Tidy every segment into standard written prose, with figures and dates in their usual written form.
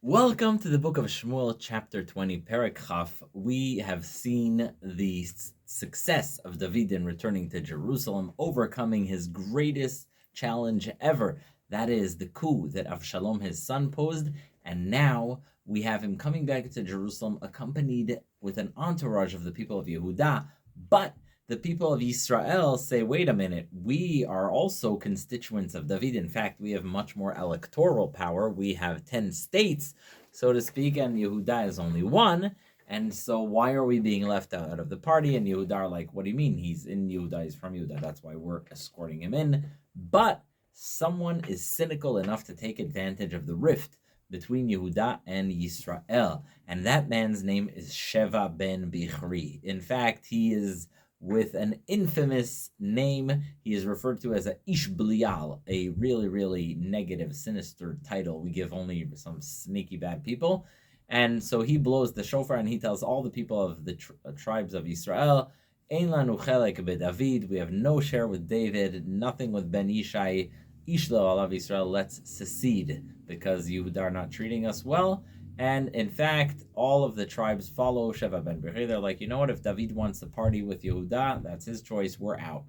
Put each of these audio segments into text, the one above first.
Welcome to the book of Shmuel, chapter 20, Perek Chaf. We have seen the success of David in returning to Jerusalem, overcoming his greatest challenge ever. That is the coup that Avshalom, his son, posed. And now we have him coming back to Jerusalem, accompanied with an entourage of the people of Yehuda. But the people of Israel say, wait a minute, we are also constituents of David. In fact, we have much more electoral power. We have 10 states, so to speak, and Yehuda is only one. And so why are we being left out of the party? And Yehuda are like, what do you mean? He's in Yehuda, he's from Yehuda. That's why we're escorting him in. But someone is cynical enough to take advantage of the rift between Yehuda and Yisrael. And that man's name is Sheva ben Bichri. In fact, he is with an infamous name. He is referred to as a Ish Blial, a really, really negative, sinister title we give only some sneaky bad people. And so he blows the shofar and he tells all the people of the tribes of Israel, Ein lanu chelek beDavid, we have no share with David, nothing with Ben Ishai, Ish lo alav Israel, let's secede, because you are not treating us well. And in fact, all of the tribes follow Sheva ben Bichri. They're like, you know what, if David wants to party with Yehuda, that's his choice, we're out.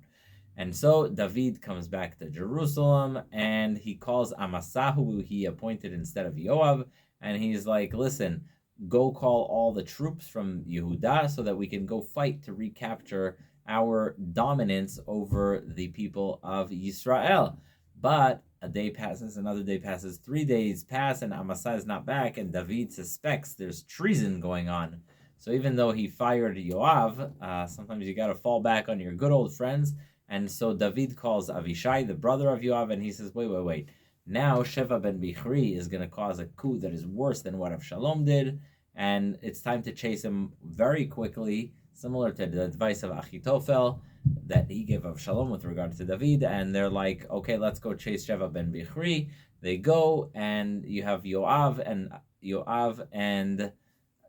And so David comes back to Jerusalem and he calls Amasa, who he appointed instead of Yoav, and he's like, listen, go call all the troops from Yehuda so that we can go fight to recapture our dominance over the people of Yisrael. But a day passes, another day passes, 3 days pass, and Amasa is not back, and David suspects there's treason going on. So even though he fired Yoav, sometimes you got to fall back on your good old friends. And so David calls Avishai, the brother of Yoav, and he says, wait. Now Sheva ben Bichri is going to cause a coup that is worse than what Avshalom did, and it's time to chase him very quickly, similar to the advice of Achitophel that he gave Avshalom with regard to David. And they're like, okay, let's go chase Sheva ben Bichri. They go, and you have Yoav and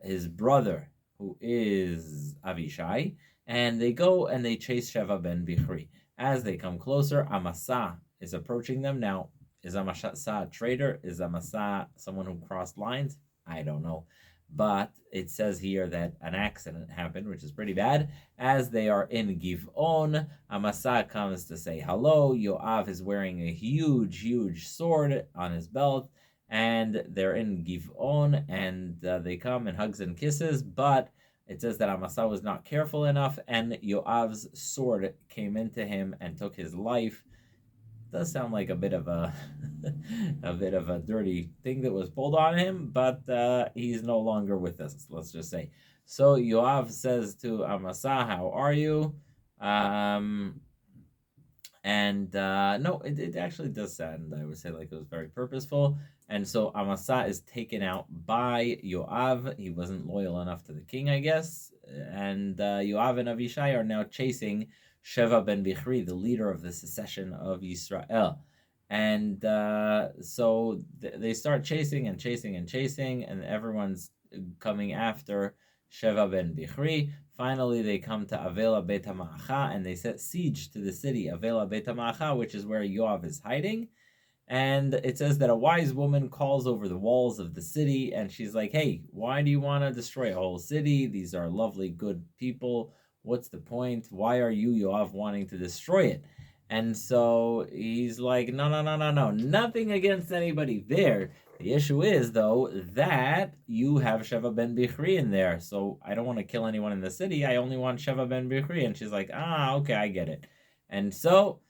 his brother, who is Avishai, and they go and they chase Sheva ben Bichri. As they come closer, Amasa is approaching them. Now, is Amasa a traitor? Is Amasa someone who crossed lines? I don't know. But it says here that an accident happened, which is pretty bad. As they are in Giv'on, Amasa comes to say hello. Yoav is wearing a huge sword on his belt, and they're in Giv'on, and they come and hugs and kisses, but it says that Amasa was not careful enough, and Yoav's sword came into him and took his life. Does sound like a bit of a dirty thing that was pulled on him, but he's no longer with us, let's just say. So Yoav says to Amasa, how are you? No, it actually does sound, I would say, like it was very purposeful. And so Amasa is taken out by Yoav. He wasn't loyal enough to the king, I guess. And Yoav and Avishai are now chasing Sheva ben Bichri, the leader of the secession of Yisrael. And so they start chasing, and everyone's coming after Sheva ben Bichri. Finally, they come to Avela Beit HaMa'acha, and they set siege to the city, Avela Beit HaMa'acha, which is where Yoav is hiding. And it says that a wise woman calls over the walls of the city, and she's like, hey, why do you want to destroy a whole city? These are lovely, good people. What's the point? Why are you, Yoav, wanting to destroy it? And so he's like, no, nothing against anybody there. The issue is, though, that you have Sheva ben Bichri in there, so I don't want to kill anyone in the city. I only want Sheva ben Bichri. And she's like, okay, I get it. And so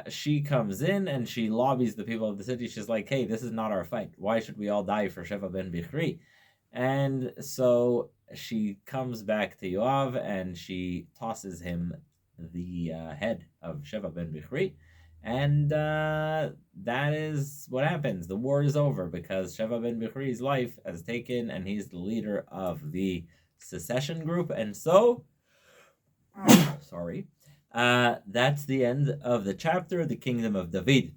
she comes in and she lobbies the people of the city. She's like, hey, this is not our fight. Why should we all die for Sheva ben Bichri? And so she comes back to Yoav and she tosses him the head of Sheva ben Bichri. And that is what happens. The war is over because Sheva ben Bichri's life is taken and he's the leader of the secession group. And so, that's the end of the chapter. The kingdom of David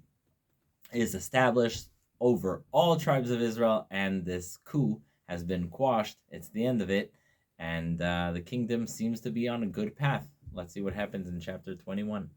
is established over all tribes of Israel, and this coup has been quashed. It's the end of it, and the kingdom seems to be on a good path. Let's see what happens in chapter 21.